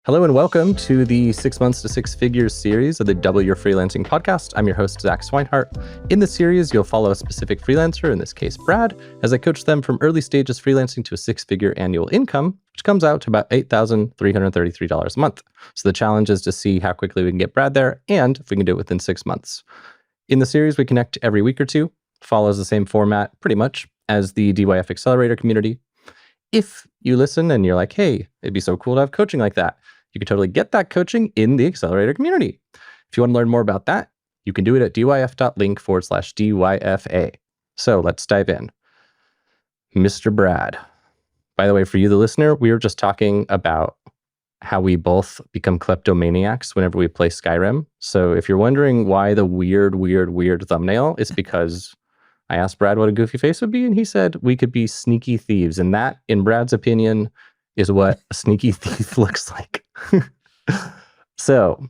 Hello and welcome to the 6 Months to Six Figures series of the Double Your Freelancing podcast. I'm your host, Zach Swinehart. In the series, you'll follow a specific freelancer, in this case, Brad, as I coach them from early stages freelancing to a six-figure annual income, which comes out to about $8,333 a month. So the challenge is to see how quickly we can get Brad there and if we can do it within 6 months. In the series, we connect every week or two, follows the same format pretty much as the DYF accelerator community. If you listen and you're like, hey, it'd be so cool to have coaching like that, you can totally get that coaching in the accelerator community. If you want to learn more about that, you can do it at dyf.link/DYFA. So let's dive in. Mr. Brad. By the way, for you, the listener, we were just talking about how we both become kleptomaniacs whenever we play Skyrim. So if you're wondering why the weird thumbnail, it's because I asked Brad what a goofy face would be, and he said we could be sneaky thieves. And that, in Brad's opinion, is what a sneaky thief looks like. So,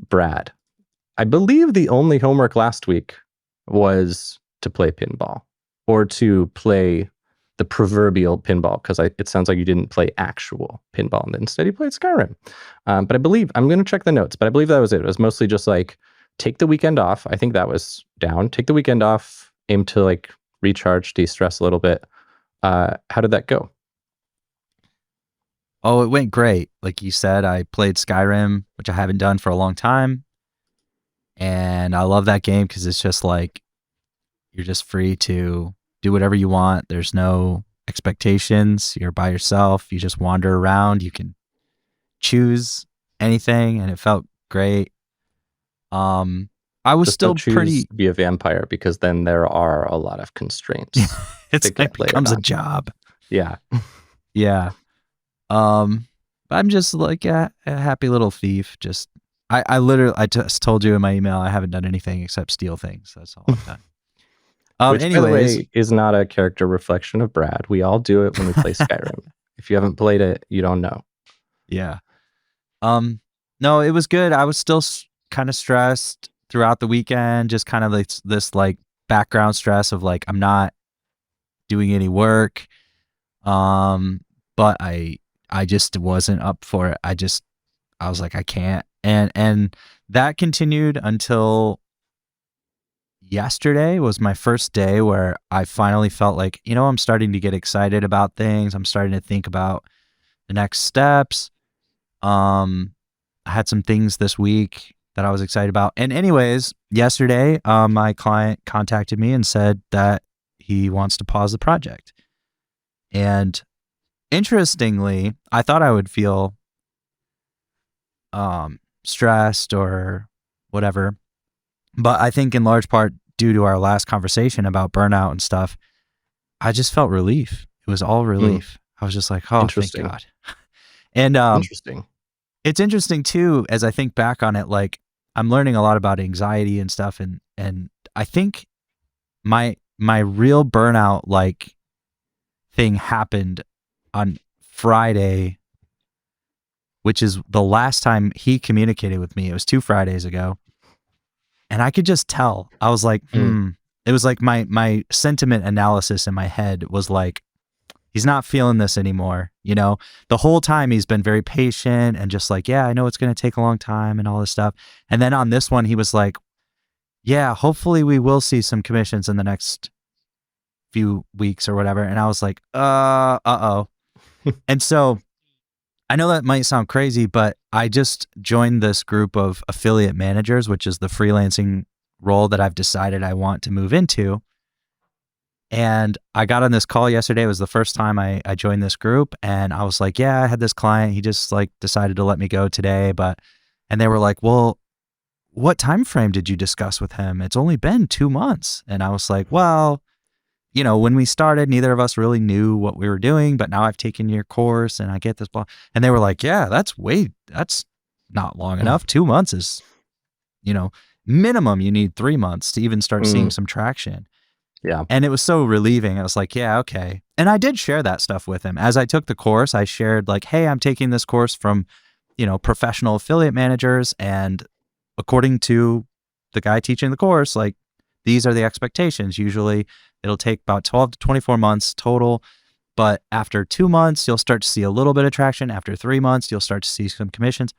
Brad, I believe the only homework last week was to play pinball, or to play the proverbial pinball, because it sounds like you didn't play actual pinball, and instead you played Skyrim. But I believe, I'm going to check the notes, but I believe that was it. It was mostly just like, take the weekend off. I think that was down. Take the weekend off, aim to like recharge, de-stress a little bit. How did that go? Oh, it went great. Like you said, I played Skyrim, which I haven't done for a long time. And I love that game because it's just like, you're just free to do whatever you want. There's no expectations. You're by yourself. You just wander around. You can choose anything, and it felt great. I was Just still don't choose to be a vampire, because then there are a lot of constraints. it becomes a job. Yeah. Yeah. I'm just like a happy little thief. Just I just told you in my email I haven't done anything except steal things. That's all I've done. Which, by the way, is not a character reflection of Brad. We all do it when we play Skyrim. If you haven't played it, you don't know. Yeah. No, it was good. I was still kind of stressed throughout the weekend. Just kind of like this like background stress of like I'm not doing any work. But I just wasn't up for it. I was like, I can't. And that continued until yesterday was my first day where I finally felt like, I'm starting to get excited about things. I'm starting to think about the next steps. I had some things this week that I was excited about. And anyways, yesterday, my client contacted me and said that he wants to pause the project. And interestingly, I thought I would feel stressed or whatever, but I think in large part due to our last conversation about burnout and stuff, I just felt relief. It was all relief. I was just like, oh, thank God. And interesting. It's interesting too, as I think back on it, like I'm learning a lot about anxiety and stuff, and I think my real burnout like thing happened on Friday, which is the last time he communicated with me. It was 2 Fridays ago. And I could just tell. I was like, It was like my sentiment analysis in my head was like, he's not feeling this anymore. The whole time he's been very patient and just like, yeah, I know it's going to take a long time and all this stuff. And then on this one, he was like, yeah, hopefully we will see some commissions in the next few weeks or whatever. And I was like, uh-oh. And so I know that might sound crazy, but I just joined this group of affiliate managers, which is the freelancing role that I've decided I want to move into. And I got on this call yesterday. It was the first time I joined this group. And I was like, yeah, I had this client. He just like decided to let me go today. And they were like, well, what time frame did you discuss with him? It's only been 2 months. And I was like, well, when we started, neither of us really knew what we were doing, but now I've taken your course and I get this blah. And they were like, yeah, that's not long enough. 2 months is, minimum you need 3 months to even start seeing some traction. Yeah. And it was so relieving. I was like, yeah, okay. And I did share that stuff with him. As I took the course, I shared like, hey, I'm taking this course from, professional affiliate managers. And according to the guy teaching the course, like, these are the expectations. Usually it'll take about 12 to 24 months total. but after 2 months, you'll start to see a little bit of traction. After 3 months, you'll start to see some commissions.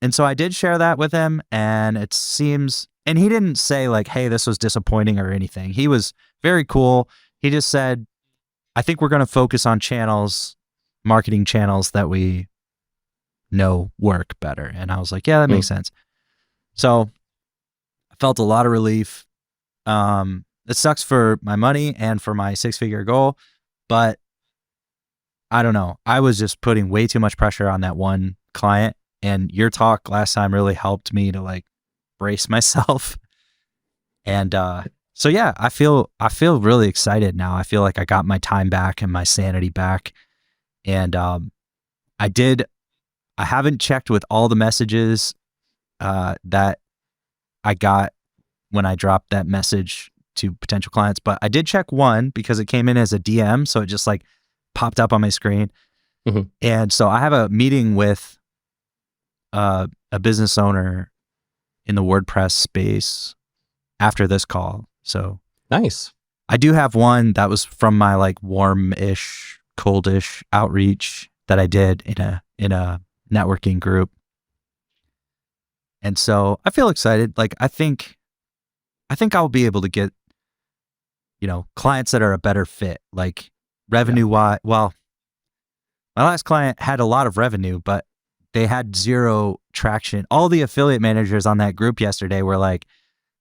And so I did share that with him, and it seems, and he didn't say like, hey, this was disappointing or anything. He was very cool. He just said, I think we're going to focus on marketing channels that we know work better. And I was like, yeah, that makes sense. So I felt a lot of relief. It sucks for my money and for my 6-figure goal, but I don't know. I was just putting way too much pressure on that one client, and your talk last time really helped me to like brace myself. And so yeah, I feel really excited now. I feel like I got my time back and my sanity back. And I haven't checked with all the messages that I got when I dropped that message to potential clients, but I did check one because it came in as a DM, so it just like popped up on my screen. Mm-hmm. And so I have a meeting with a business owner in the WordPress space after this call. So nice. I do have one that was from my like warm-ish, coldish outreach that I did in a networking group. And so I feel excited. Like I think I'll be able to get, clients that are a better fit, like revenue-wise. Well, my last client had a lot of revenue, but they had zero traction. All the affiliate managers on that group yesterday were like,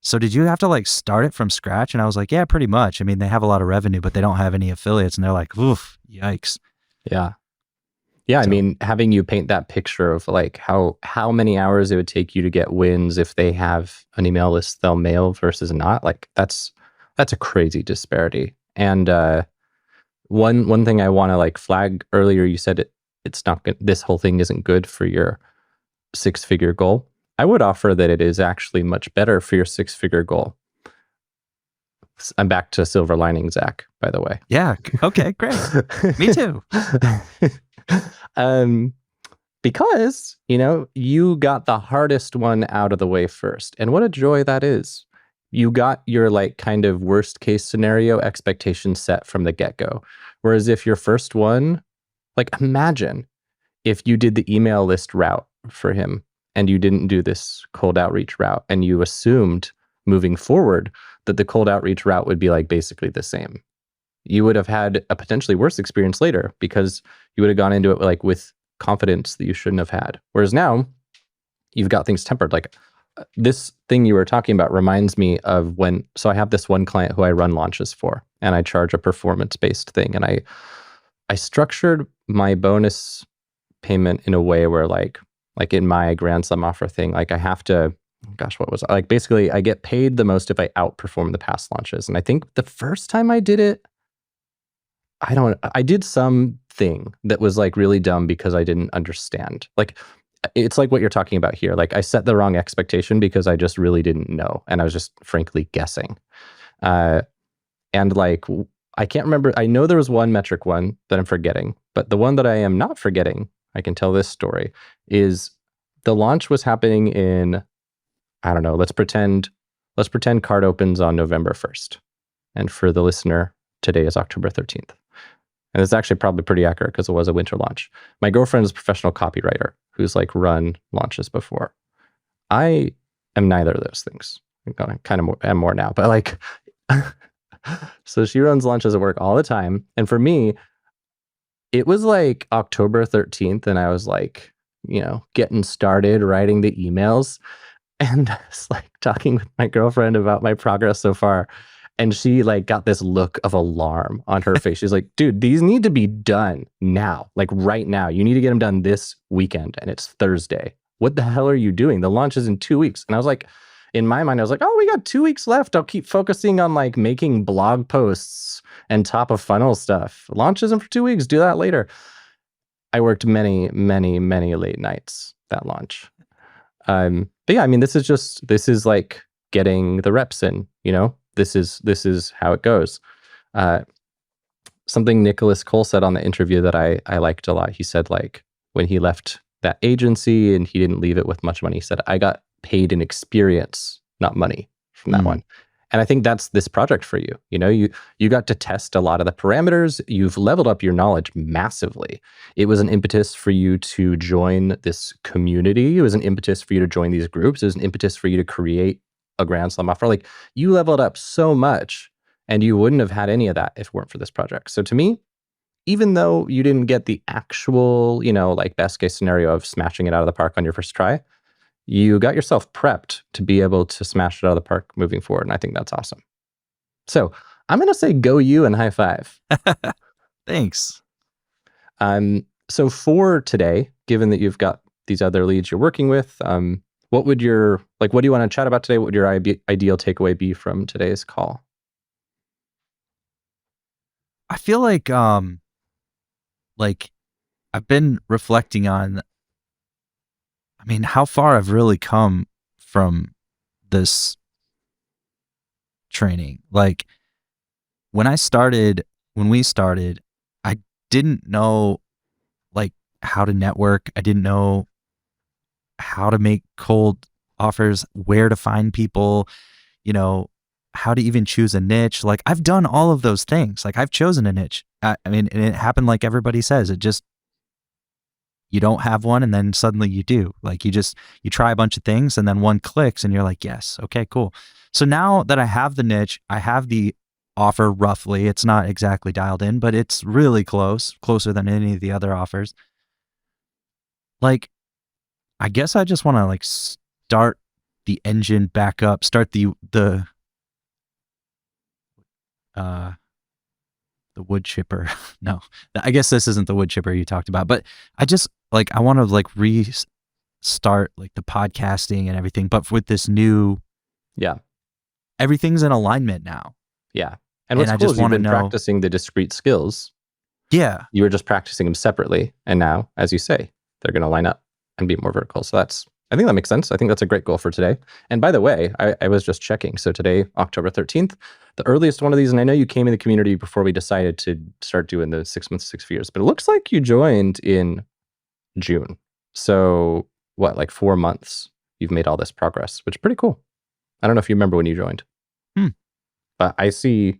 so did you have to like start it from scratch? And I was like, yeah, pretty much. I mean, they have a lot of revenue, but they don't have any affiliates. And they're like, oof, yikes. Yeah. Yeah. So, I mean, having you paint that picture of like how many hours it would take you to get wins if they have an email list they'll mail versus not, like that's a crazy disparity. And one thing I want to like flag earlier, you said it's not good. This whole thing isn't good for your 6-figure goal. I would offer that it is actually much better for your 6-figure goal. I'm back to silver lining, Zach, by the way. Yeah. Okay, great. Me too. Because, you got the hardest one out of the way first. And what a joy that is. You got your like kind of worst case scenario expectation set from the get-go. Whereas if your first one, like imagine if you did the email list route for him and you didn't do this cold outreach route, and you assumed moving forward that the cold outreach route would be like basically the same. You would have had a potentially worse experience later because you would have gone into it like with confidence that you shouldn't have had. Whereas now you've got things tempered. Like this thing you were talking about reminds me of so I have this one client who I run launches for, and I charge a performance-based thing. And I structured my bonus payment in a way where like in my Grand Slam offer thing, like I have to, what was it? Like basically I get paid the most if I outperform the past launches. And I think the first time I did it, I did something that was like really dumb because I didn't understand. Like it's like what you're talking about here. Like I set the wrong expectation because I just really didn't know. And I was just frankly guessing. And like, I can't remember. I know there was one metric one that I'm forgetting, but the one that I am not forgetting, I can tell this story, is the launch was happening in, I don't know, let's pretend card opens on November 1st. And for the listener, today is October 13th. And it's actually probably pretty accurate because it was a winter launch. My girlfriend is a professional copywriter who's like run launches before. I am neither of those things. I kind of am more now, but like, so she runs launches at work all the time. And for me, it was like October 13th and I was like, getting started writing the emails. And I was like talking with my girlfriend about my progress so far. And she like got this look of alarm on her face. She's like, dude, these need to be done now, like right now. You need to get them done this weekend. And it's Thursday. What the hell are you doing? The launch is in 2 weeks. And I was like, in my mind, I was like, oh, we got 2 weeks left. I'll keep focusing on like making blog posts and top of funnel stuff. Launch isn't for 2 weeks. Do that later. I worked many, many, many late nights that launch. But yeah, I mean, this is like getting the reps in, This is how it goes. Something Nicholas Cole said on the interview that I liked a lot. He said like when he left that agency and he didn't leave it with much money, he said, I got paid in experience, not money from that one. And I think that's this project for you. You got to test a lot of the parameters. You've leveled up your knowledge massively. It was an impetus for you to join this community. It was an impetus for you to join these groups. It was an impetus for you to create a Grand Slam offer. Like, you leveled up so much, and you wouldn't have had any of that if it weren't for this project. So to me, even though you didn't get the actual, like best case scenario of smashing it out of the park on your first try, you got yourself prepped to be able to smash it out of the park moving forward. And I think that's awesome. So I'm going to say go you and high five. Thanks. So for today, given that you've got these other leads you're working with, what do you want to chat about today? What would your ideal takeaway be from today's call? I feel like I've been reflecting on, how far I've really come from this training. Like, when we started, I didn't know how to network. I didn't know how to make cold offers, where to find people, how to even choose a niche. Like, I've done all of those things. Like, I've chosen a niche. And it happened like everybody says. You don't have one, and then suddenly you do. Like, you try a bunch of things, and then one clicks, and you're like, yes, okay, cool. So now that I have the niche, I have the offer roughly. It's not exactly dialed in, but it's really closer than any of the other offers. Like, I guess I just want to start the engine back up, start the wood chipper. No, I guess this isn't the wood chipper you talked about, but I just I want to restart the podcasting and everything, but with this new, everything's in alignment now. Yeah. And what's cool is you've been practicing the discrete skills. Yeah. You were just practicing them separately. And now, as you say, they're going to line up and be more vertical. So I think that makes sense. I think that's a great goal for today. And by the way, I was just checking. So today, October 13th, the earliest one of these, and I know you came in the community before we decided to start doing the 6 months, 6 figures, but it looks like you joined in June. So 4 months, you've made all this progress, which is pretty cool. I don't know if you remember when you joined. But I see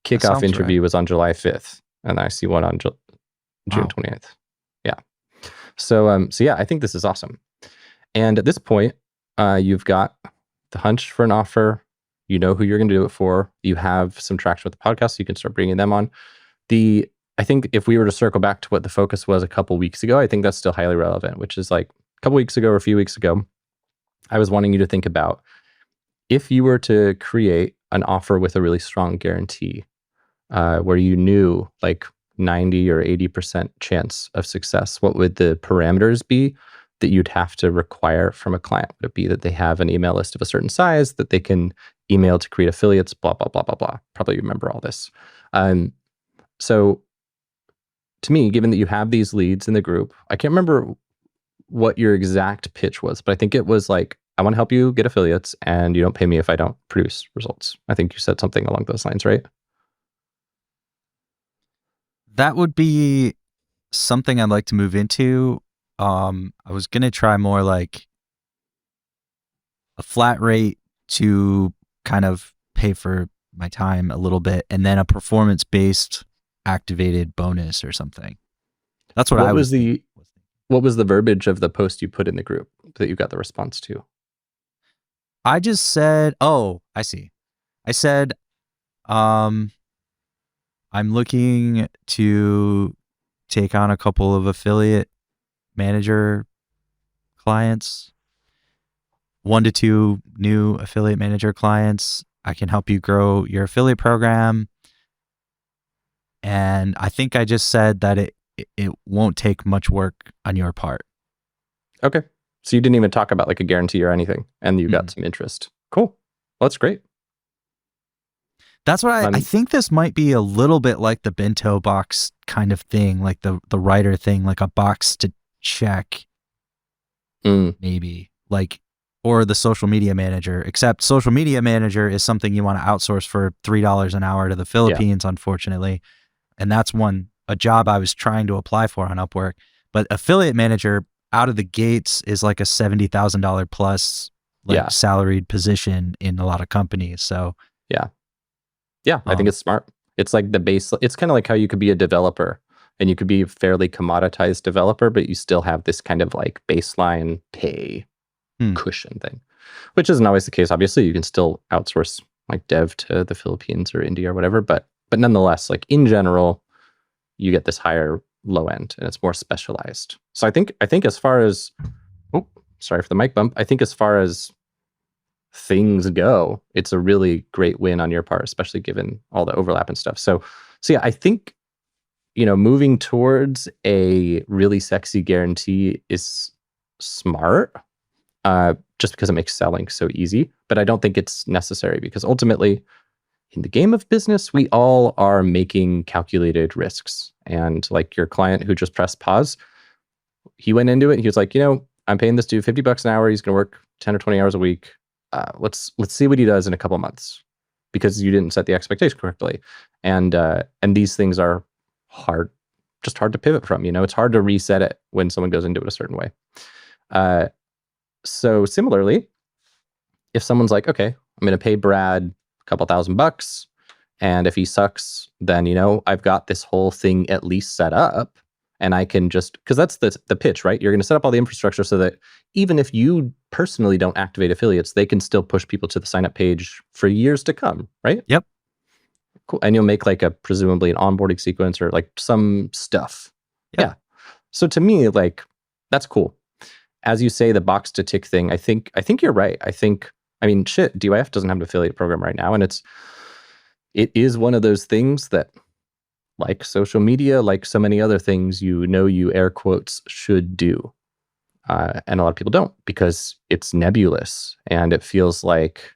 kickoff interview was on July 5th, and I see one on June 28th. Yeah. So yeah, I think this is awesome. And at this point, you've got the hunch for an offer. You know who you're going to do it for. You have some traction with the podcast, so you can start bringing them on. I think if we were to circle back to what the focus was a couple weeks ago, I think that's still highly relevant, which is a couple weeks ago or a few weeks ago, I was wanting you to think about if you were to create an offer with a really strong guarantee, where you knew 90 or 80% chance of success, what would the parameters be that you'd have to require from a client? Would it be that they have an email list of a certain size, that they can email to create affiliates, blah, blah, blah, blah, blah. Probably remember all this. So to me, given that you have these leads in the group, I can't remember what your exact pitch was, but I think it was I want to help you get affiliates, and you don't pay me if I don't produce results. I think you said something along those lines, right? That would be something I'd like to move into. I was going to try more a flat rate to kind of pay for my time a little bit, and then a performance-based activated bonus or something. That's what What was the verbiage of the post you put in the group that you got the response to? I just said, oh, I see. I said, I'm looking to take on a couple of affiliate manager clients, 1 to 2 new affiliate manager clients. I can help you grow your affiliate program. And I think I just said that it won't take much work on your part. Okay. So you didn't even talk about a guarantee or anything, and you got some interest. Cool. Well, that's great. That's what I think this might be a little bit like the bento box kind of thing, like the writer thing, like a box to check, maybe, or the social media manager, except social media manager is something you want to outsource for $3 an hour to the Philippines, unfortunately. And that's a job I was trying to apply for on Upwork. But affiliate manager out of the gates is a $70,000 plus salaried position in a lot of companies. So Yeah. Yeah, I think Um, it's smart. It's like the base. It's kind of like how you could be a developer and you could be a fairly commoditized developer, but you still have this kind of like baseline pay hmm. cushion thing, which isn't always the case. Obviously, you can still outsource like dev to the Philippines or India or whatever, but nonetheless, like in general, you get this higher low end and it's more specialized. So I think as far as, oh, sorry for the mic bump. I think as far as things go, it's a really great win on your part, especially given all the overlap and stuff. So yeah, I think, moving towards a really sexy guarantee is smart, just because it makes selling so easy. But I don't think it's necessary because ultimately, in the game of business, we all are making calculated risks. And like your client who just pressed pause, he went into it and he was like, I'm paying this dude $50 an hour. He's going to work 10 or 20 hours a week. Let's see what he does in a couple months, because you didn't set the expectation correctly. And these things are hard to pivot from. It's hard to reset it when someone goes into it a certain way. So similarly, if someone's like, okay, I'm going to pay Brad a couple $1,000, and if he sucks, then I've got this whole thing at least set up, and I can just, because that's the pitch, right? You're going to set up all the infrastructure so that even if you personally don't activate affiliates, they can still push people to the sign up page for years to come, right? Yep. Cool. And you'll make like presumably an onboarding sequence or like some stuff. Yep. Yeah. So to me, like, that's cool. As you say, the box to tick thing, I think you're right. I mean, shit, DYF doesn't have an affiliate program right now. And it is one of those things that, like social media, like so many other things, you air quotes should do. And a lot of people don't, because it's nebulous and it feels like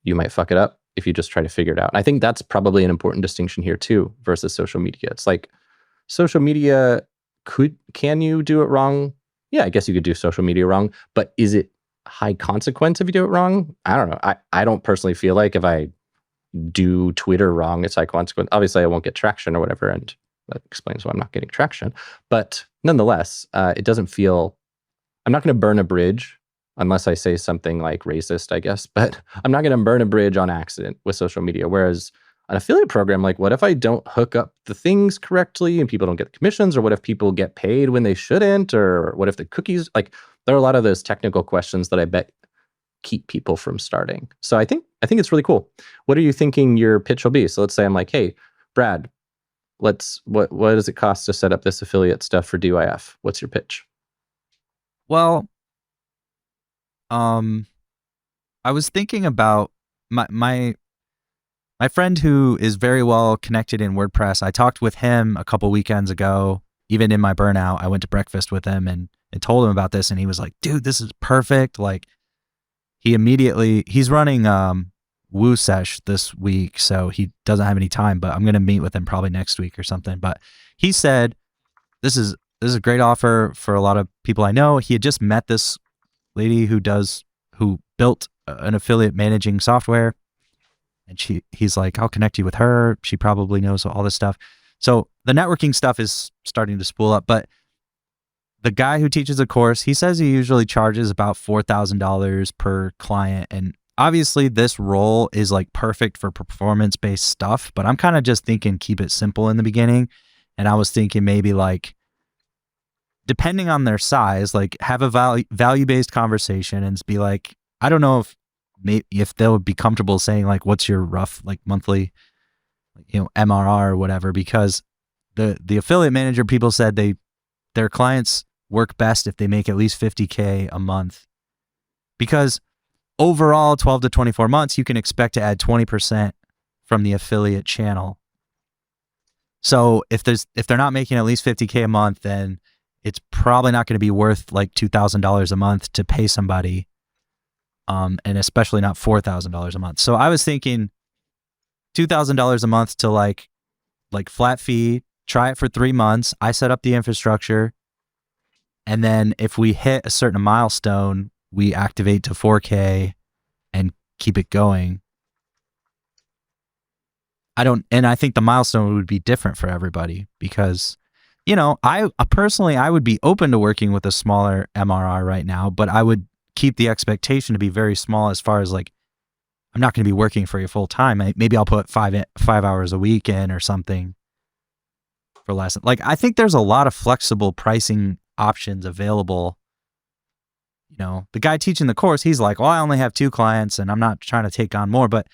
you might fuck it up if you just try to figure it out. And I think that's probably an important distinction here too, versus social media. It's like social media, can you do it wrong? Yeah, I guess you could do social media wrong, but is it high consequence if you do it wrong? I don't know. I don't personally feel like if I do Twitter wrong, it's high consequence. Obviously, I won't get traction or whatever, and that explains why I'm not getting traction. But nonetheless, it doesn't feel. I'm not going to burn a bridge unless I say something like racist, I guess. But I'm not going to burn a bridge on accident with social media. Whereas an affiliate program, like, what if I don't hook up the things correctly and people don't get commissions? Or what if people get paid when they shouldn't? Or what if the cookies, like, there are a lot of those technical questions that I bet keep people from starting. So I think it's really cool. What are you thinking your pitch will be? So let's say I'm like, hey, Brad, what does it cost to set up this affiliate stuff for DYF? What's your pitch? Well, I was thinking about my friend who is very well connected in WordPress. I talked with him a couple weekends ago. Even in my burnout, I went to breakfast with him and told him about this, and he was like, dude, this is perfect. Like, he's running Woo Sesh this week, so he doesn't have any time, but I'm going to meet with him probably next week or something. But he said, this is a great offer for a lot of people I know. He had just met this lady who built an affiliate managing software, and he's like, I'll connect you with her. She probably knows all this stuff. So the networking stuff is starting to spool up, but the guy who teaches a course, he says he usually charges about $4,000 per client. And obviously this role is like perfect for performance-based stuff, but I'm kind of just thinking keep it simple in the beginning. And I was thinking maybe like, depending on their size, like have a value-based conversation and be like, I don't know if they'll be comfortable saying like, what's your rough like monthly, MRR or whatever, because the affiliate manager people said their clients work best if they make at least $50K a month, because overall 12 to 24 months, you can expect to add 20% from the affiliate channel. So if they're not making at least $50K a month, then it's probably not going to be worth like $2,000 a month to pay somebody. And especially not $4,000 a month. So I was thinking $2,000 a month to like flat fee, try it for 3 months. I set up the infrastructure. And then if we hit a certain milestone, we activate to 4K and keep it going. I think the milestone would be different for everybody because, I personally, I would be open to working with a smaller MRR right now, but I would keep the expectation to be very small as far as like, I'm not going to be working for you full time. Maybe I'll put 5 hours a week in or something for less. Like, I think there's a lot of flexible pricing options available. You know, the guy teaching the course, he's like, well, I only have 2 clients and I'm not trying to take on more. But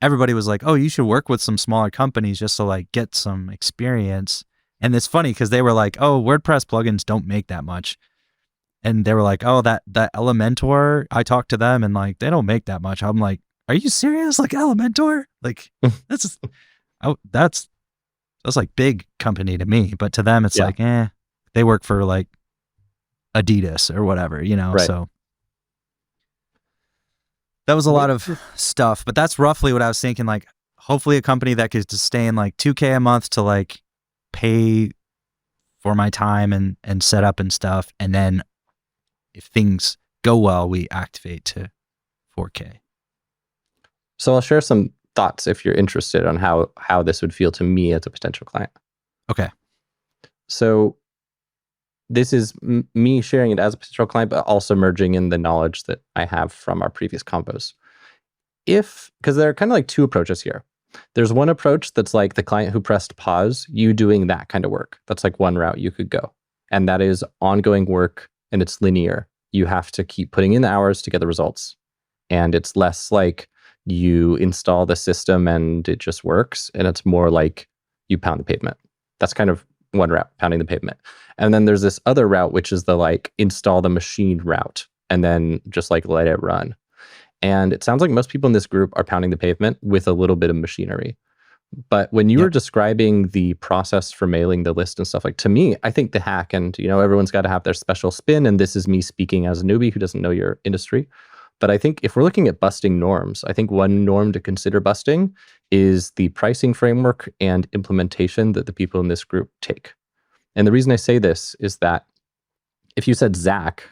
everybody was like, oh, you should work with some smaller companies just to like get some experience. And it's funny because they were like, oh, WordPress plugins don't make that much. And they were like, oh, that Elementor, I talked to them and like, they don't make that much. I'm like, are you serious? Like Elementor? Like that's like big company to me, but to them it's like, they work for like Adidas or whatever, you know? Right. So that was a lot of stuff, but that's roughly what I was thinking. Like, hopefully a company that could sustain like $2,000 a month to like pay for my time and set up and stuff. And then if things go well, we activate to $4,000. So I'll share some thoughts if you're interested on how this would feel to me as a potential client. Okay. So this is me sharing it as a potential client, but also merging in the knowledge that I have from our previous combos. Because there are kind of like 2 approaches here. There's one approach that's like the client who pressed pause, you doing that kind of work. That's like one route you could go. And that is ongoing work and it's linear. You have to keep putting in the hours to get the results. And it's less like you install the system and it just works. And it's more like you pound the pavement. That's kind of one route, pounding the pavement. And then there's this other route, which is the like install the machine route and then just like let it run. And it sounds like most people in this group are pounding the pavement with a little bit of machinery. But when you were describing the process for mailing the list and stuff, like to me, I think the hack, and you know, everyone's got to have their special spin. And this is me speaking as a newbie who doesn't know your industry. But I think if we're looking at busting norms, I think one norm to consider busting is the pricing framework and implementation that the people in this group take. And the reason I say this is that if you said, Zach,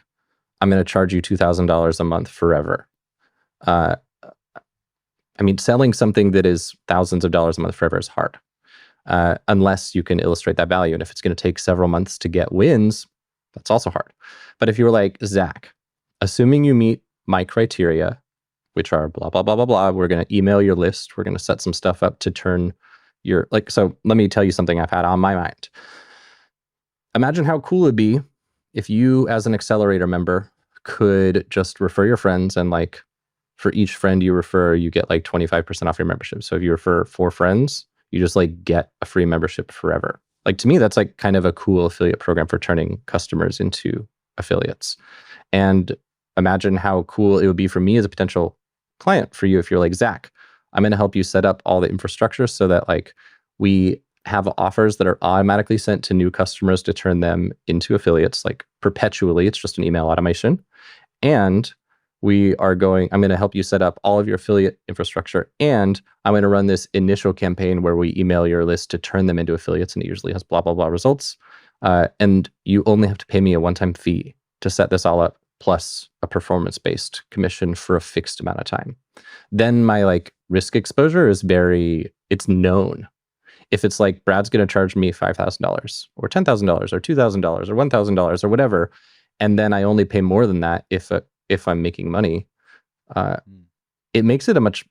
I'm going to charge you $2,000 a month forever. I mean, selling something that is thousands of dollars a month forever is hard, unless you can illustrate that value. And if it's going to take several months to get wins, that's also hard. But if you were like, Zach, assuming you meet my criteria, which are blah, blah, blah, blah, blah, we're going to email your list. We're going to set some stuff up to turn your, like, so let me tell you something I've had on my mind. Imagine how cool it'd be if you, as an accelerator member, could just refer your friends and like, for each friend you refer, you get like 25% off your membership. So if you refer 4 friends, you just like get a free membership forever. Like to me, that's like kind of a cool affiliate program for turning customers into affiliates. And imagine how cool it would be for me as a potential client for you if you're like, Zach, I'm going to help you set up all the infrastructure so that like we have offers that are automatically sent to new customers to turn them into affiliates, like perpetually. It's just an email automation. And I'm going to help you set up all of your affiliate infrastructure. And I'm going to run this initial campaign where we email your list to turn them into affiliates. And it usually has blah, blah, blah results. And you only have to pay me a one-time fee to set this all up, plus a performance-based commission for a fixed amount of time. Then my like risk exposure is it's known. If it's like, Brad's going to charge me $5,000 or $10,000 or $2,000 or $1,000 or whatever, and then I only pay more than that if I'm making money, it makes it a much,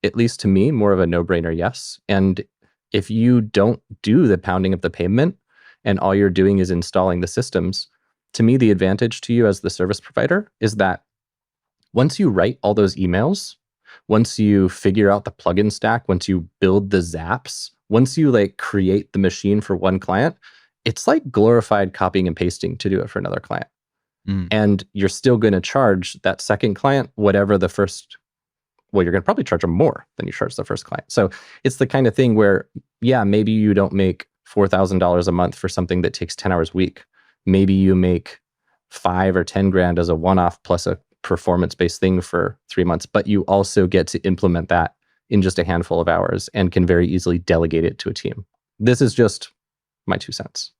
at least to me, more of a no-brainer yes. And if you don't do the pounding of the pavement and all you're doing is installing the systems, to me, the advantage to you as the service provider is that once you write all those emails, once you figure out the plugin stack, once you build the zaps, once you like create the machine for one client, it's like glorified copying and pasting to do it for another client. And you're still going to charge that second client whatever the first, well, you're going to probably charge them more than you charge the first client. So it's the kind of thing where, yeah, maybe you don't make $4,000 a month for something that takes 10 hours a week. Maybe you make 5 or 10 grand as a one-off plus a performance-based thing for 3 months, but you also get to implement that in just a handful of hours and can very easily delegate it to a team. This is just my 2 cents.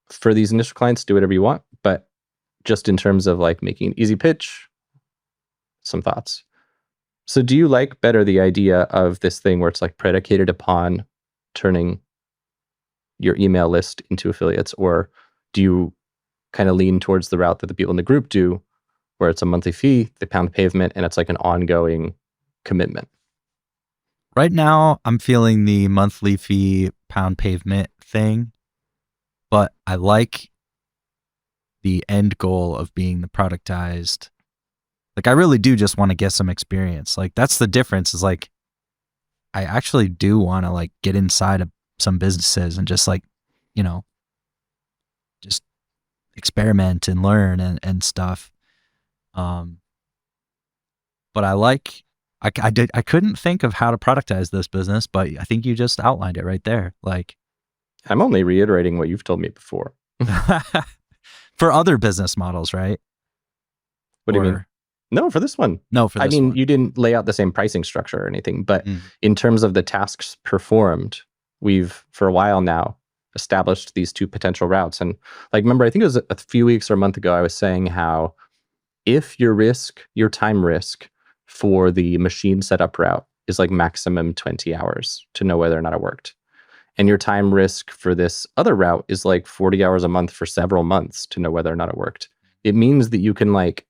For these initial clients, do whatever you want, but just in terms of like making an easy pitch, some thoughts. So do you like better the idea of this thing where it's like predicated upon turning your email list into affiliates, or do you kind of lean towards the route that the people in the group do, where it's a monthly fee, they pound pavement, and it's like an ongoing commitment? Right now, I'm feeling the monthly fee pound pavement thing, but I like the end goal of being the productized. Like, I really do just want to get some experience. Like, that's the difference, is like, I actually do want to like get inside of some businesses and just like, you know, just experiment and learn and stuff. But I couldn't think of how to productize this business, but I think you just outlined it right there. Like, I'm only reiterating what you've told me before. for other business models, right? What do you mean? No, for this one. No, for this one. You didn't lay out the same pricing structure or anything, but in terms of the tasks performed, we've, for a while now, established these two potential routes. And like, remember, I think it was a few weeks or a month ago, I was saying how if your time risk for the machine setup route is like maximum 20 hours to know whether or not it worked, and your time risk for this other route is like 40 hours a month for several months to know whether or not it worked, it means that you can like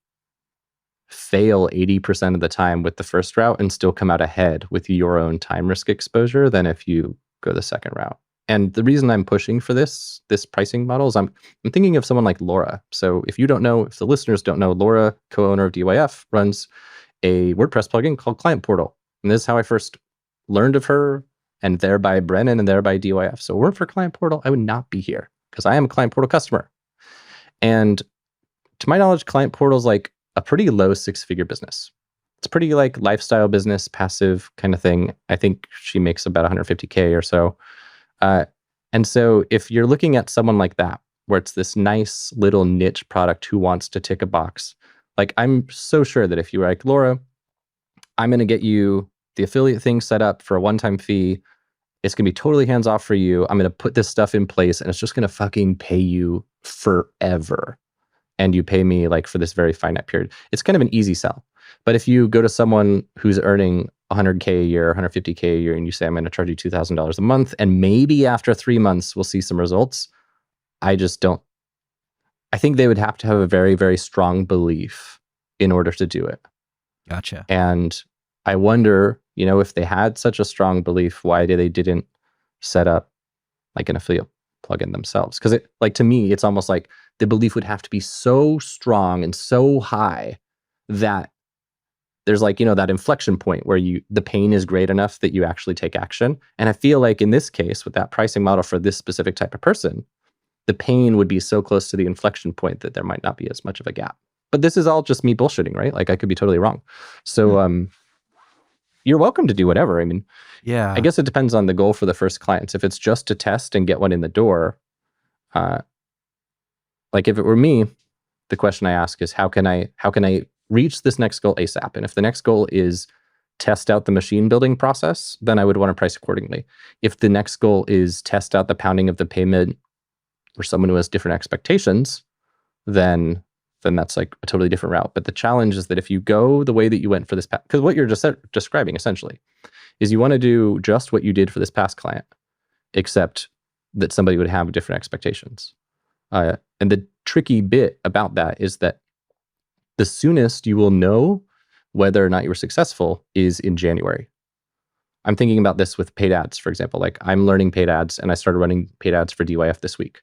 fail 80% of the time with the first route and still come out ahead with your own time risk exposure than if you go the second route. And the reason I'm pushing for this pricing model is I'm thinking of someone like Laura. So if the listeners don't know, Laura, co-owner of DYF, runs a WordPress plugin called Client Portal. And this is how I first learned of her, and thereby Brennan, and thereby DYF. So weren't for Client Portal, I would not be here, because I am a Client Portal customer. And to my knowledge, Client Portal is like a pretty low six-figure business. It's pretty like lifestyle business, passive kind of thing. I think she makes about 150K or so. And so if you're looking at someone like that, where it's this nice little niche product who wants to tick a box, like I'm so sure that if you were like, Laura, I'm going to get you the affiliate thing set up for a one-time fee. It's going to be totally hands-off for you. I'm going to put this stuff in place, and it's just going to fucking pay you forever. And you pay me like for this very finite period. It's kind of an easy sell. But if you go to someone who's earning 100K a year, 150K a year, and you say, I'm going to charge you $2,000 a month, and maybe after 3 months, we'll see some results, I think they would have to have a very, very strong belief in order to do it. Gotcha. And I wonder, if they had such a strong belief, why they didn't set up like an affiliate plugin themselves? Because to me, it's almost like the belief would have to be so strong and so high that there's like, that inflection point where the pain is great enough that you actually take action. And I feel like in this case, with that pricing model for this specific type of person, the pain would be so close to the inflection point that there might not be as much of a gap. But this is all just me bullshitting, right? Like I could be totally wrong. So you're welcome to do whatever. I mean, yeah, I guess it depends on the goal for the first clients. If it's just to test and get one in the door, like if it were me, the question I ask is how can I reach this next goal ASAP? And if the next goal is test out the machine building process, then I would want to price accordingly. If the next goal is test out the pounding of the payment for someone who has different expectations, then that's like a totally different route. But the challenge is that if you go the way that you went for this, because what you're just describing essentially is you want to do just what you did for this past client, except that somebody would have different expectations. And the tricky bit about that is that the soonest you will know whether or not you were successful is in January. I'm thinking about this with paid ads, for example. Like I'm learning paid ads, and I started running paid ads for DYF this week.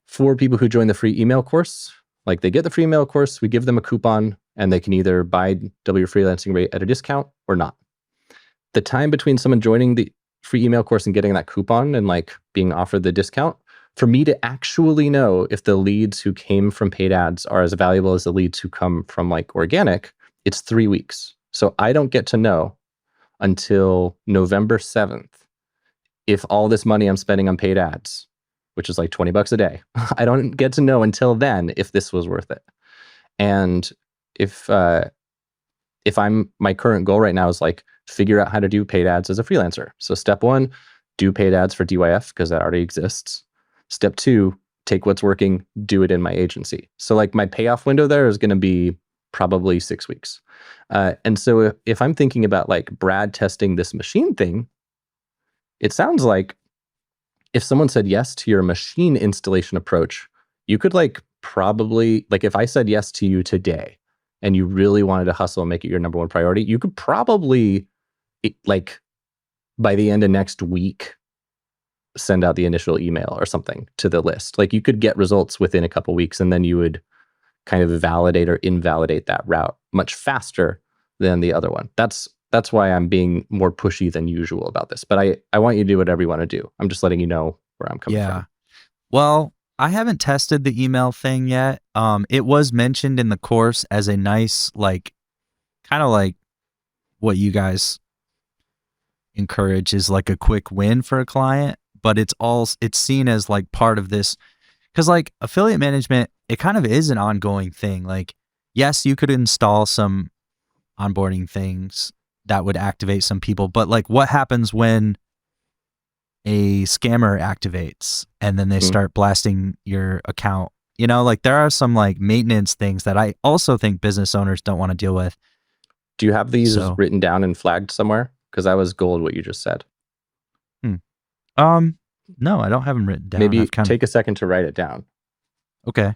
For people who join the free email course, like they get the free email course, we give them a coupon, and they can either buy double your freelancing rate at a discount or not. The time between someone joining the free email course and getting that coupon and like being offered the discount, for me to actually know if the leads who came from paid ads are as valuable as the leads who come from like organic, it's 3 weeks. So I don't get to know until November 7th if all this money I'm spending on paid ads, which is like $20 a day, I don't get to know until then if this was worth it. And if my current goal right now is like figure out how to do paid ads as a freelancer. So step 1, do paid ads for DYF because that already exists. Step 2, take what's working, do it in my agency. So like my payoff window there is going to be probably 6 weeks. And so if I'm thinking about like Brad testing this machine thing, it sounds like if someone said yes to your machine installation approach, you could like probably, like if I said yes to you today and you really wanted to hustle and make it your number one priority, you could probably, like, by the end of next week, send out the initial email or something to the list. Like, you could get results within a couple weeks, and then you would kind of validate or invalidate that route much faster than the other one. That's why I'm being more pushy than usual about this. But I want you to do whatever you want to do. I'm just letting you know where I'm coming from. Well, I haven't tested the email thing yet. It was mentioned in the course as a nice, like, kind of like what you guys encourage is like a quick win for a client, but it's seen as like part of this, because like affiliate management, it kind of is an ongoing thing. Like, yes, you could install some onboarding things that would activate some people, but like, what happens when a scammer activates and then they start blasting your account? You know, like, there are some like maintenance things that I also think business owners don't want to deal with. Do you have these written down and flagged somewhere? Because I was gold what you just said. No, I don't have them written down. Maybe take a second to write it down. Okay.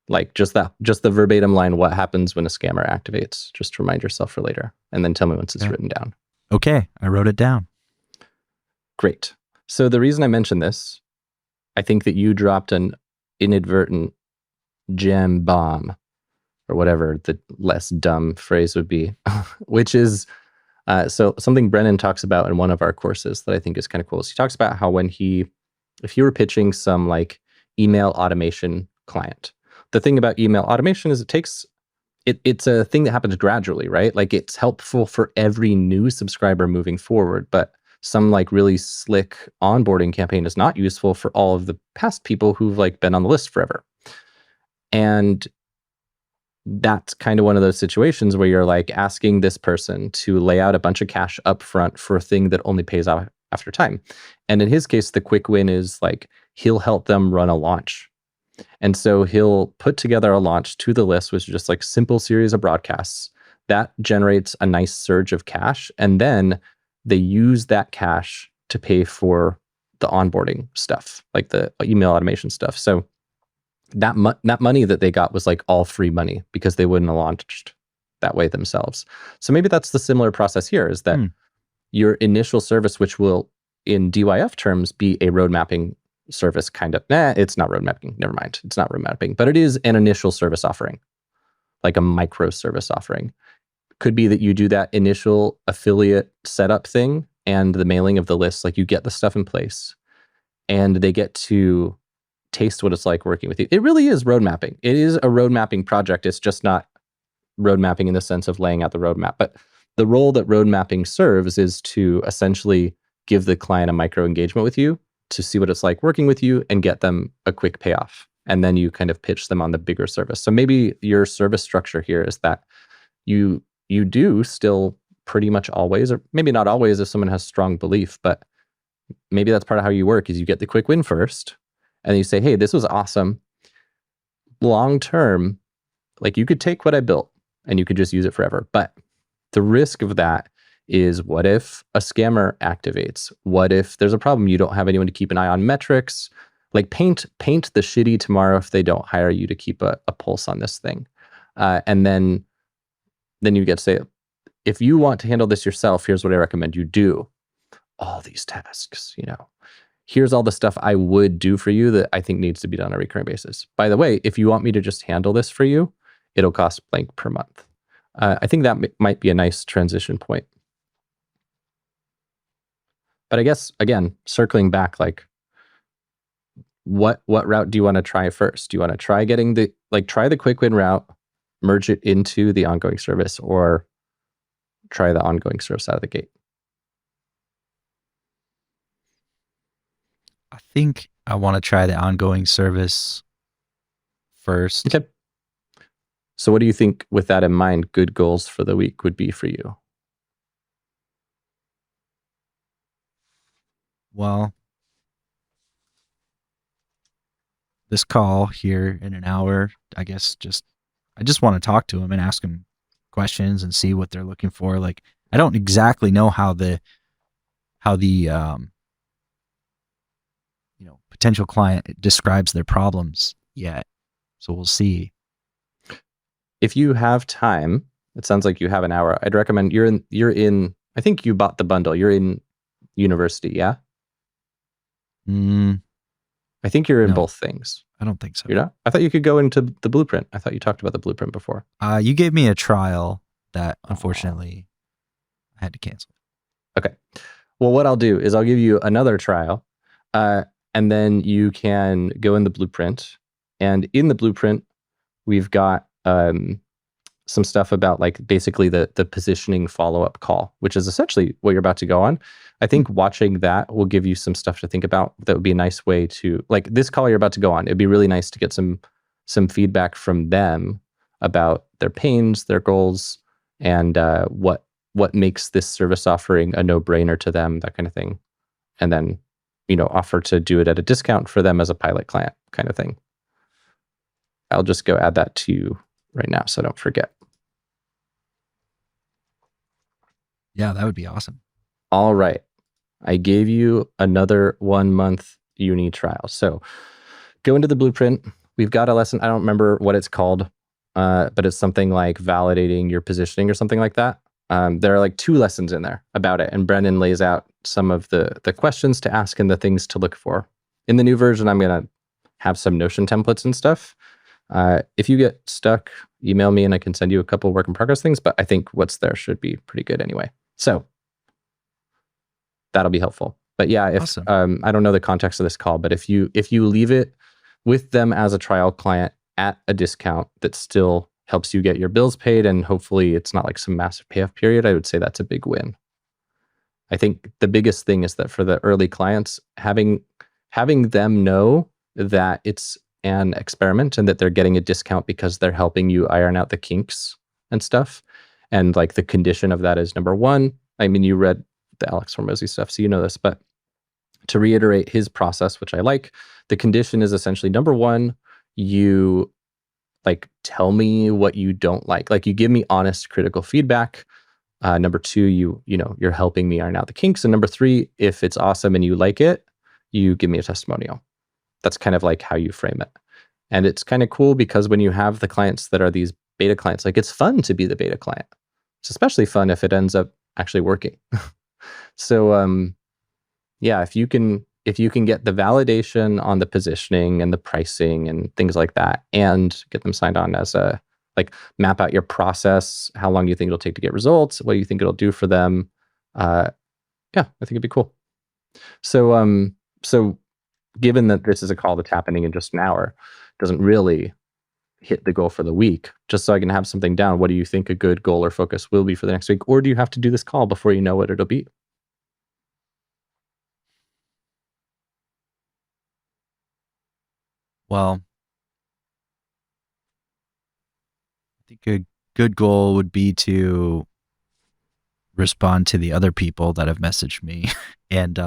Like, just the verbatim line, what happens when a scammer activates, just to remind yourself for later, and then tell me once it's written down. Okay, I wrote it down. Great. So the reason I mentioned this, I think that you dropped an inadvertent gem bomb, or whatever the less dumb phrase would be, which is, so something Brennan talks about in one of our courses that I think is kind of cool. So he talks about how if you were pitching some like email automation client, the thing about email automation is it's a thing that happens gradually, right? Like, it's helpful for every new subscriber moving forward, but some like really slick onboarding campaign is not useful for all of the past people who've like been on the list forever. And that's kind of one of those situations where you're like asking this person to lay out a bunch of cash up front for a thing that only pays off after time. And in his case, the quick win is like, he'll help them run a launch. And so he'll put together a launch to the list, which is just like simple series of broadcasts that generates a nice surge of cash. And then they use that cash to pay for the onboarding stuff, like the email automation stuff. So that money that they got was like all free money because they wouldn't have launched that way themselves. So maybe that's the similar process here, is that your initial service, which will in DYF terms be a road mapping service, kind of, it's not road mapping. Never mind. It's not road mapping, but it is an initial service offering, like a microservice offering. Could be that you do that initial affiliate setup thing and the mailing of the list, like you get the stuff in place and they get to taste what it's like working with you. It really is road mapping. It is a road mapping project. It's just not road mapping in the sense of laying out the roadmap, but the role that road mapping serves is to essentially give the client a micro engagement with you to see what it's like working with you and get them a quick payoff. And then you kind of pitch them on the bigger service. So maybe your service structure here is that you do still pretty much always, or maybe not always if someone has strong belief, but maybe that's part of how you work, is you get the quick win first and you say, hey, this was awesome. Long term, like, you could take what I built and you could just use it forever. But the risk of that is, what if a scammer activates? What if there's a problem? You don't have anyone to keep an eye on metrics. Like, paint the shitty tomorrow if they don't hire you to keep a pulse on this thing. And then you get to say, if you want to handle this yourself, here's what I recommend you do. All these tasks, here's all the stuff I would do for you that I think needs to be done on a recurring basis. By the way, if you want me to just handle this for you, it'll cost blank per month. I think that might be a nice transition point. But I guess, again, circling back, like, what route do you want to try first? Do you want to try try the quick win route, merge it into the ongoing service, or try the ongoing service out of the gate? I think I want to try the ongoing service first. Okay. So what do you think, with that in mind, good goals for the week would be for you? Well, this call here in an hour, I guess I just want to talk to them and ask them questions and see what they're looking for. Like, I don't exactly know how the potential client describes their problems yet. So we'll see. if you have time, it sounds like you have an hour. I'd recommend you're in, I think you bought the bundle. You're in university, yeah? I think you're in No, both things. I don't think so. You're not? I thought you could go into the blueprint. I thought you talked about the blueprint before. You gave me a trial that unfortunately I had to cancel. Okay. Well, what I'll do is I'll give you another trial, and then you can go in the blueprint. And in the blueprint, we've got some stuff about like basically the positioning follow-up call, which is essentially what you're about to go on. I think watching that will give you some stuff to think about. That would be a nice way to, like, this call you're about to go on. It'd be really nice to get some feedback from them about their pains, their goals, and what makes this service offering a no-brainer to them, that kind of thing. And then, offer to do it at a discount for them as a pilot client kind of thing. I'll just go add that to you right now so I don't forget. Yeah, that would be awesome. All right. I gave you another 1 month uni trial. So go into the blueprint. We've got a lesson. I don't remember what it's called, but it's something like validating your positioning or something like that. There are like 2 lessons in there about it. And Brendan lays out some of the questions to ask and the things to look for. In the new version, I'm going to have some Notion templates and stuff. If you get stuck, email me and I can send you a couple work in progress things, but I think what's there should be pretty good anyway. So that'll be helpful. But yeah, if awesome. I don't know the context of this call, but if you leave it with them as a trial client at a discount that still helps you get your bills paid, and hopefully it's not like some massive payoff period, I would say that's a big win. I think the biggest thing is that for the early clients, having them know that it's an experiment and that they're getting a discount because they're helping you iron out the kinks and stuff. And like the condition of that is, number 1, I mean, you read the Alex Hormozy stuff, so you know this, but to reiterate his process, which I like, the condition is essentially, number 1, you like tell me what you don't like. Like you give me honest, critical feedback. Number 2, you're helping me iron out the kinks. And number 3, if it's awesome and you like it, you give me a testimonial. That's kind of like how you frame it. And it's kind of cool because when you have the clients that are these beta clients, like it's fun to be the beta client. It's especially fun if it ends up actually working. So yeah, if you can get the validation on the positioning and the pricing and things like that, and get them signed on as a, like, map out your process, how long you think it'll take to get results, what do you think it'll do for them, yeah, I think it'd be cool. So given that this is a call that's happening in just an hour, doesn't really hit the goal for the week, just so I can have something down, what do you think a good goal or focus will be for the next week? Or do you have to do this call before you know what it'll be? Well, I think a good goal would be to respond to the other people that have messaged me and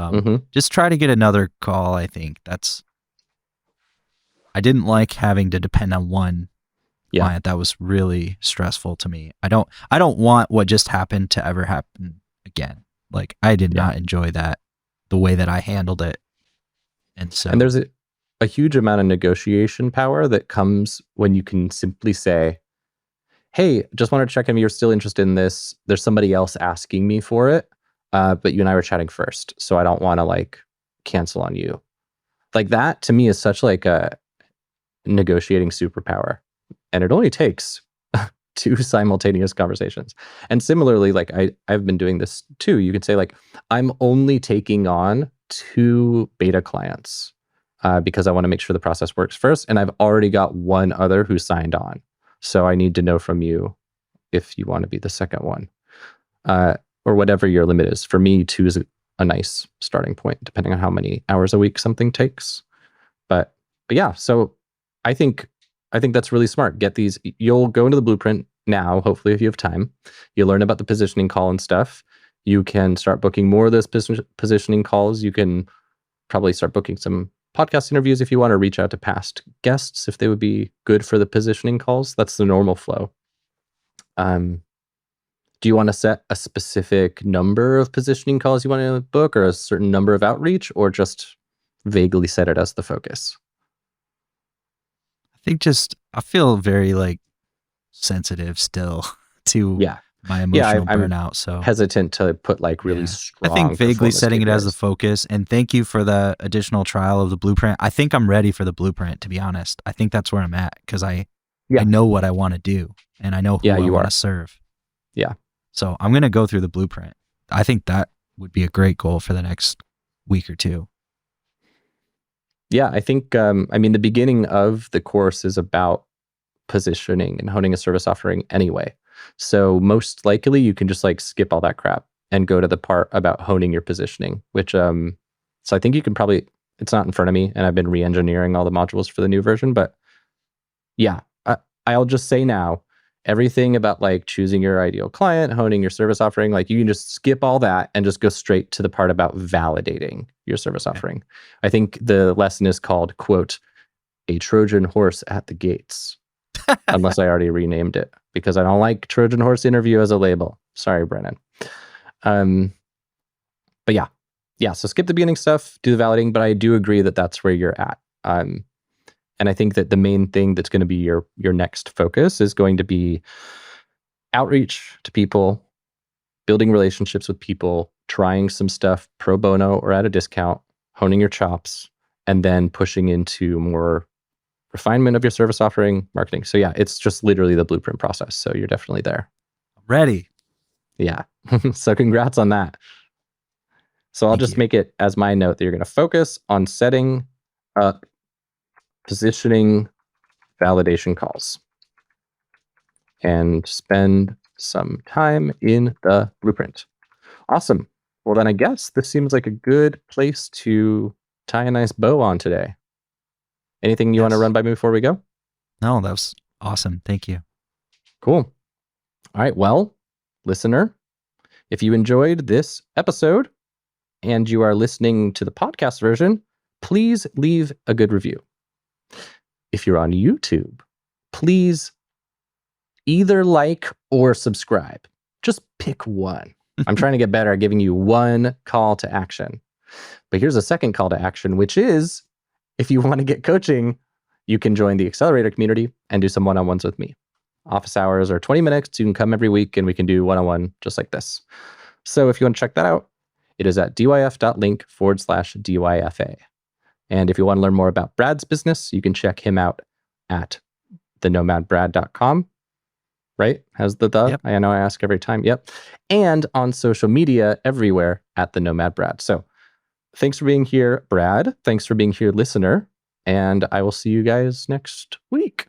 just try to get another call. I think I didn't like having to depend on one client. That was really stressful to me. I don't want what just happened to ever happen again. Like I did not enjoy that, the way that I handled it. And there's a huge amount of negotiation power that comes when you can simply say, hey, just want to check if you're still interested in this. There's somebody else asking me for it, but you and I were chatting first, so I don't want to like cancel on you. Like that to me is such like a negotiating superpower, and it only takes 2 simultaneous conversations. And similarly, like I've been doing this too. You could say like, I'm only taking on 2 beta clients because I want to make sure the process works first, and I've already got 1 other who signed on. So I need to know from you if you want to be the second one, or whatever your limit is. For me, 2 is a nice starting point, depending on how many hours a week something takes. But yeah, so I think that's really smart. Get these. You'll go into the blueprint now, hopefully, if you have time. You'll learn about the positioning call and stuff. You can start booking more of those positioning calls. You can probably start booking some podcast interviews if you want to reach out to past guests if they would be good for the positioning calls. That's the normal flow. Do you want to set a specific number of positioning calls you want to book, or a certain number of outreach, or just vaguely set it as the focus? I think I feel very like sensitive still to Yeah. my emotional I'm burnout. So hesitant to put like really I think strong vaguely performance setting it as the KPIs. focus. And thank you for the additional trial of the blueprint. I think I'm ready for the blueprint, to be honest. I think that's where I'm at because I know what I want to do and I know who I want to serve. Yeah. So I'm going to go through the blueprint. I think that would be a great goal for the next week or two. Yeah, I think, the beginning of the course is about positioning and honing a service offering anyway. So most likely you can just like skip all that crap and go to the part about honing your positioning, which, so I think you can probably, it's not in front of me and I've been re-engineering all the modules for the new version, but yeah, I'll just say now, everything about like choosing your ideal client, honing your service offering, like you can just skip all that and just go straight to the part about validating your service offering. I think the lesson is called, quote, a Trojan horse at the gates, unless I already renamed it because I don't like Trojan horse interview as a label. Sorry, Brennan. But yeah. So skip the beginning stuff, do the validating, but I do agree that that's where you're at. And I think that the main thing that's going to be your next focus is going to be outreach to people, building relationships with people, trying some stuff pro bono or at a discount, honing your chops, and then pushing into more refinement of your service offering, marketing. So yeah, it's just literally the blueprint process. So you're definitely there. Ready. Yeah. So congrats on that. So I'll just make it as my note that you're going to focus on setting up positioning validation calls and spend some time in the blueprint. Awesome. Well, then I guess this seems like a good place to tie a nice bow on today. Anything you want to run by me before we go? No, that was awesome. Thank you. Cool. All right. Well, listener, if you enjoyed this episode and you are listening to the podcast version, please leave a good review. If you're on YouTube, please either like or subscribe. Just pick one. I'm trying to get better at giving you one call to action. But here's a second call to action, which is if you want to get coaching, you can join the Accelerator community and do some one-on-ones with me. Office hours are 20 minutes. You can come every week and we can do one-on-one just like this. So if you want to check that out, it is at dyf.link/DYFA. And if you want to learn more about Brad's business, you can check him out at thenomadbrad.com. Right? Has the Yep. I know I ask every time. Yep. And on social media everywhere at the Nomad Brad. So thanks for being here, Brad. Thanks for being here, listener. And I will see you guys next week.